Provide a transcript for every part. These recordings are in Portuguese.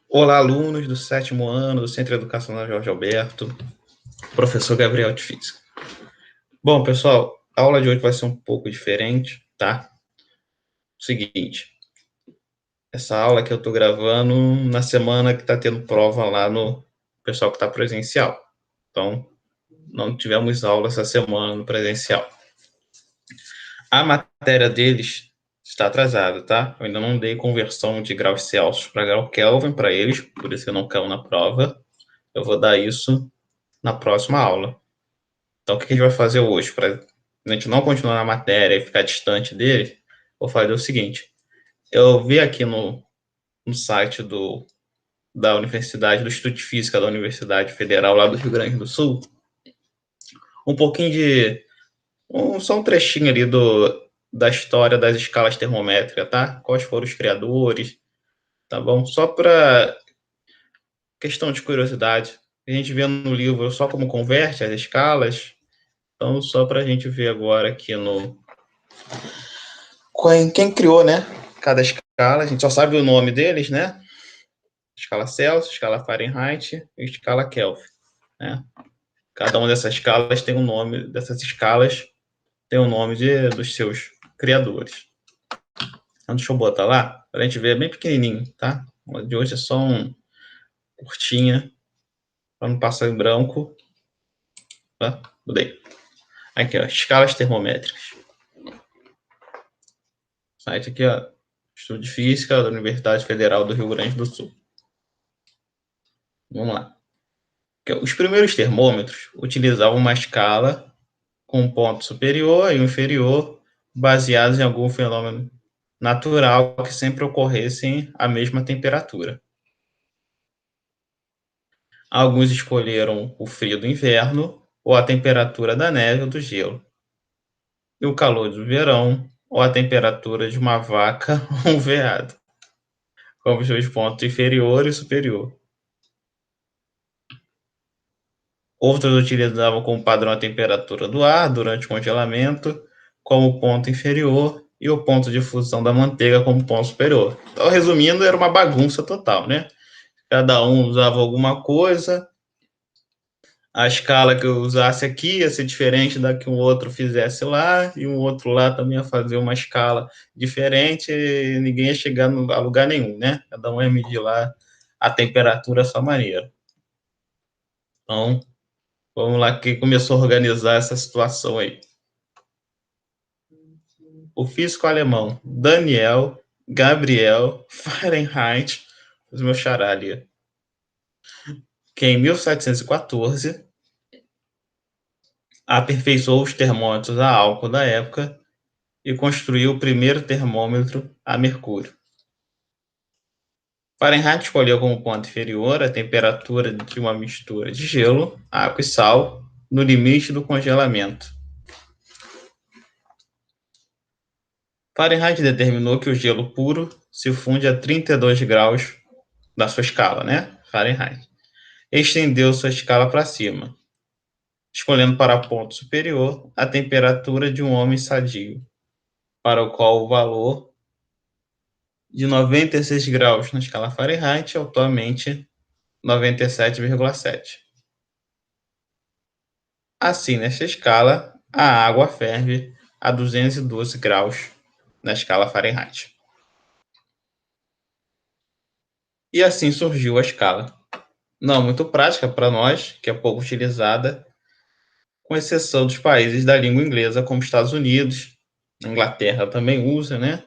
Olá, alunos do sétimo ano do Centro Educacional Jorge Alberto, professor Gabriel de Física. Bom, pessoal, a aula de hoje vai ser um pouco diferente, tá? Seguinte, essa aula que eu estou gravando na semana que está tendo prova lá no pessoal que está presencial. Então, não tivemos aula essa semana no presencial. A matéria deles está atrasada, tá? Eu ainda não dei conversão de graus Celsius para grau Kelvin para eles, por isso eu não caiu na prova. Eu vou dar isso na próxima aula. Então, o que a gente vai fazer hoje? Para a gente não continuar na matéria e ficar distante dele, vou fazer o seguinte. Eu vi aqui no site da Universidade, do Instituto de Física da Universidade Federal lá do Rio Grande do Sul, um pouquinho só um trechinho ali da história das escalas termométricas, tá? Quais foram os criadores, tá bom? Só para questão de curiosidade. A gente vê no livro só como converte as escalas, então só para a gente ver agora aqui no, quem criou, né? Cada escala, a gente só sabe o nome deles, né? Escala Celsius, escala Fahrenheit e escala Kelvin, né? Cada uma dessas escalas tem um nome, dos seus criadores. Então, deixa eu botar lá, para a gente ver, é bem pequenininho, tá? O de hoje é só um curtinha, para não passar em branco. Tá? Mudei. Aqui, ó, escalas termométricas. Site aqui, ó, Estudo de Física da Universidade Federal do Rio Grande do Sul. Vamos lá. Os primeiros termômetros utilizavam uma escala com um ponto superior e um inferior, baseados em algum fenômeno natural que sempre ocorressem à mesma temperatura. Alguns escolheram o frio do inverno, ou a temperatura da neve ou do gelo, e o calor do verão, ou a temperatura de uma vaca ou um veado, como os seus pontos inferior e superior. Outros utilizavam como padrão a temperatura do ar durante o congelamento como ponto inferior e o ponto de fusão da manteiga como ponto superior. Então, resumindo, era uma bagunça total, né? Cada um usava alguma coisa, a escala que eu usasse aqui ia ser diferente da que um outro fizesse lá, e um outro lá também ia fazer uma escala diferente, e ninguém ia chegar a lugar nenhum, né? Cada um ia medir lá a temperatura à sua maneira. Então, vamos lá, que começou a organizar essa situação aí. O físico alemão Daniel Gabriel Fahrenheit, os meus xará ali, que em 1714 aperfeiçoou os termômetros a álcool da época e construiu o primeiro termômetro a mercúrio. Fahrenheit escolheu como ponto inferior a temperatura de uma mistura de gelo, água e sal no limite do congelamento. Fahrenheit determinou que o gelo puro se funde a 32 graus da sua escala, né? Fahrenheit. Estendeu sua escala para cima, escolhendo para ponto superior a temperatura de um homem sadio, para o qual o valor de 96 graus na escala Fahrenheit é atualmente 97,7. Assim, nesta escala, a água ferve a 212 graus na escala Fahrenheit. E assim surgiu a escala. Não muito prática para nós, que é pouco utilizada, com exceção dos países da língua inglesa, como Estados Unidos, Inglaterra também usa, né?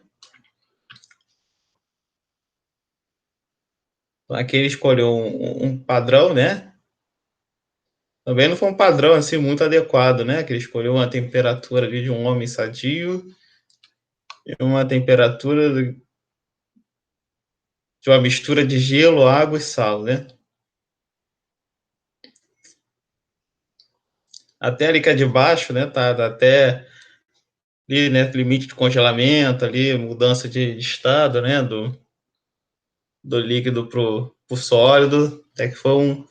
Então, aqui ele escolheu um padrão, né? Também não foi um padrão assim muito adequado, né? Que ele escolheu uma temperatura ali de um homem sadio e uma temperatura de uma mistura de gelo, água e sal, né? Até ali que é de baixo, né? Tá até ali, né? Limite de congelamento ali, mudança de estado, né? Do líquido pro sólido, até que foi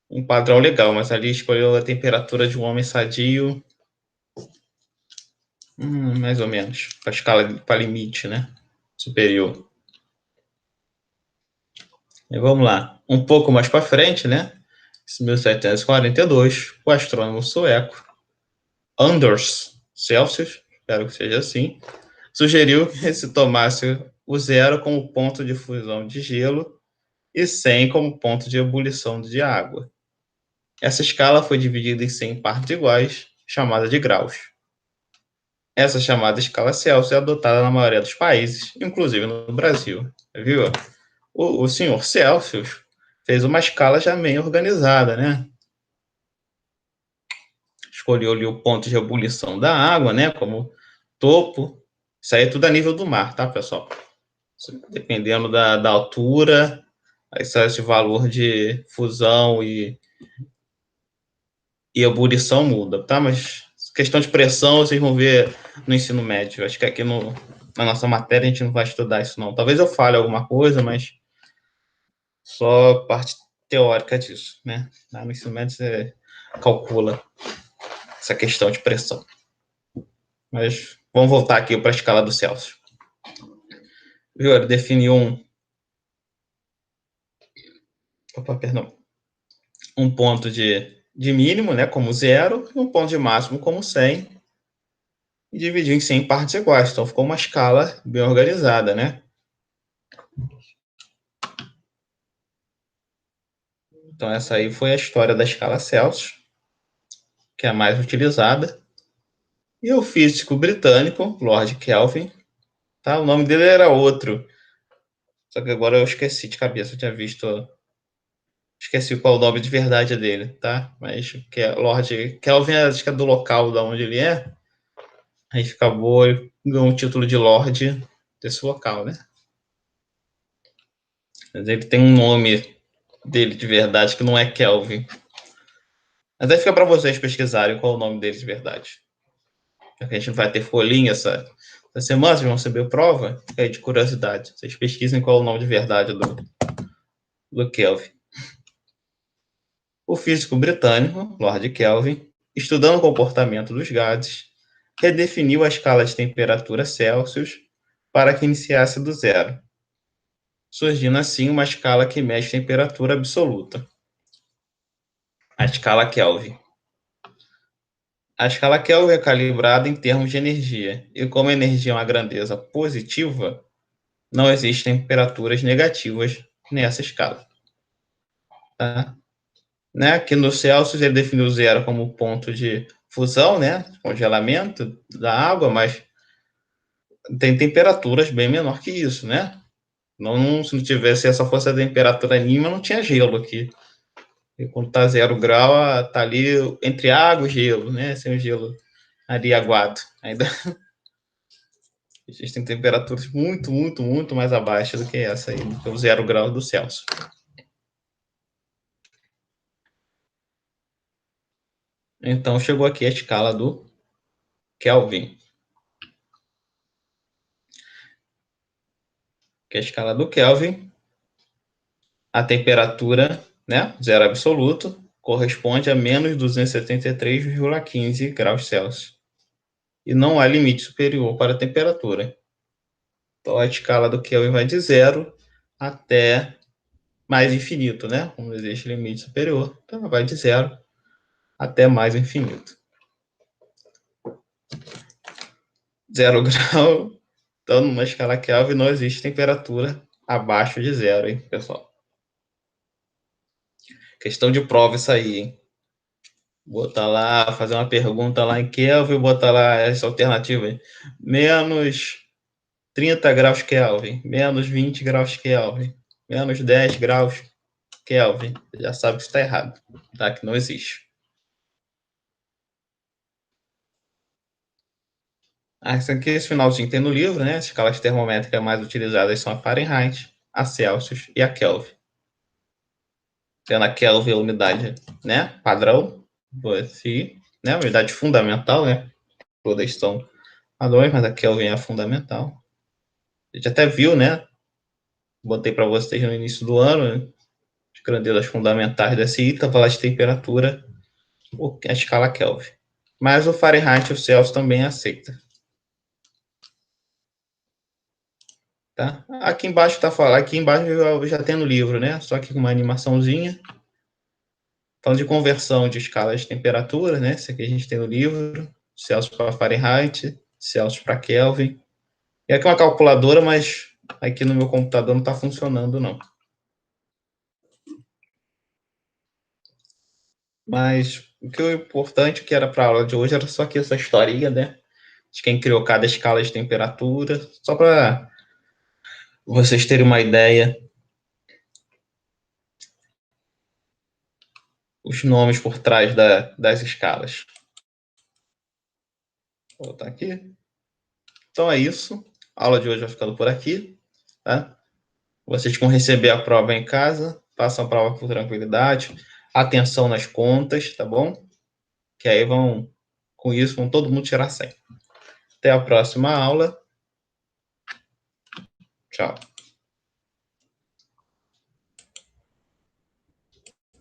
um padrão legal, mas ali escolheu a temperatura de um homem sadio, mais ou menos, para escala, para limite, né? Superior. E vamos lá. Um pouco mais para frente, né? Em 1742, o astrônomo sueco Anders Celsius, espero que seja assim, sugeriu que se tomasse o zero como ponto de fusão de gelo e 100 como ponto de ebulição de água. Essa escala foi dividida em 100 partes iguais, chamada de graus. Essa chamada escala Celsius é adotada na maioria dos países, inclusive no Brasil. Viu? O senhor Celsius fez uma escala já meio organizada, né? Escolheu ali o ponto de ebulição da água, né? Como topo. Isso aí é tudo a nível do mar, tá, pessoal? Dependendo da altura, aí sai esse valor de fusão e ebulição muda, tá? Mas questão de pressão vocês vão ver no ensino médio. Acho que aqui na nossa matéria a gente não vai estudar isso, não. Talvez eu fale alguma coisa, mas só parte teórica disso, né? Lá no ensino médio você calcula essa questão de pressão. Mas vamos voltar aqui para a escala do Celsius. Viu? Ele definiu um ponto de mínimo, né, como zero, e um ponto de máximo como 100, e dividiu em 100 partes iguais. Então ficou uma escala bem organizada, né? Então essa aí foi a história da escala Celsius, que é a mais utilizada. E o físico britânico, Lord Kelvin, tá? O nome dele era outro, só que agora eu esqueci de cabeça, eu tinha visto, esqueci qual o nome de verdade dele, tá? Mas que é Lord Kelvin, acho que é do local da onde ele é, aí acabou ganhou o título de Lord desse local, né? Mas ele tem um nome dele de verdade que não é Kelvin. Mas aí fica para vocês pesquisarem qual é o nome dele de verdade. Porque a gente não vai ter folhinha essa semana, vocês vão receber prova, fica aí de curiosidade. Vocês pesquisem qual é o nome de verdade do Kelvin. O físico britânico, Lord Kelvin, estudando o comportamento dos gases, redefiniu a escala de temperatura Celsius para que iniciasse do zero, surgindo assim uma escala que mede temperatura absoluta, a escala Kelvin. A escala Kelvin é calibrada em termos de energia, e como a energia é uma grandeza positiva, não existem temperaturas negativas nessa escala. Tá? Né? Aqui no Celsius ele definiu zero como ponto de fusão, né? Congelamento da água, mas tem temperaturas bem menor que isso, né? Não, se não tivesse essa força da temperatura mínima, não tinha gelo aqui. E quando está 0 grau, tá ali entre água e gelo, né? Sem o gelo ali aguado. Ainda existem temperaturas muito, muito, muito mais abaixo do que essa aí, do que o 0 grau do Celsius. Então chegou aqui a escala do Kelvin. Que é a escala do Kelvin, a temperatura, né, zero absoluto, corresponde a menos 273,15 graus Celsius. E não há limite superior para a temperatura. Então a escala do Kelvin vai de zero até mais infinito, né? Como existe limite superior, então vai de zero até mais infinito. 0 grau, então numa escala Kelvin não existe temperatura abaixo de zero, hein, pessoal? Questão de prova isso aí, hein? Botar lá, fazer uma pergunta lá em Kelvin, botar lá essa alternativa aí. Menos 30 graus Kelvin, menos 20 graus Kelvin, menos 10 graus Kelvin. Você já sabe que está errado, tá? Que não existe. Isso aqui, esse finalzinho tem no livro, né? As escalas termométricas mais utilizadas são a Fahrenheit, a Celsius e a Kelvin. Tendo a Kelvin a unidade, né? Padrão, assim, né? Unidade fundamental, né? Todas são padrões, mas a Kelvin é a fundamental. A gente até viu, né? Botei para vocês no início do ano, né? As grandezas fundamentais dessa ITA, falar de temperatura, a escala Kelvin. Mas o Fahrenheit e o Celsius também aceita. Tá? Aqui embaixo tá falando, aqui embaixo eu já tem no livro, né? Só que com uma animaçãozinha. Falando de conversão de escalas de temperatura, né? Isso aqui a gente tem no livro. Celsius para Fahrenheit, Celsius para Kelvin. E aqui é uma calculadora, mas aqui no meu computador não está funcionando, não. Mas o que é importante que era para a aula de hoje era só aqui essa historinha, né? De quem criou cada escala de temperatura, só para vocês terem uma ideia, os nomes por trás das escalas. Vou botar aqui. Então é isso. A aula de hoje vai ficando por aqui, tá? Vocês vão receber a prova em casa, façam a prova com tranquilidade, atenção nas contas, tá bom? Que aí com isso, vão todo mundo tirar 100. Até a próxima aula. Tchau.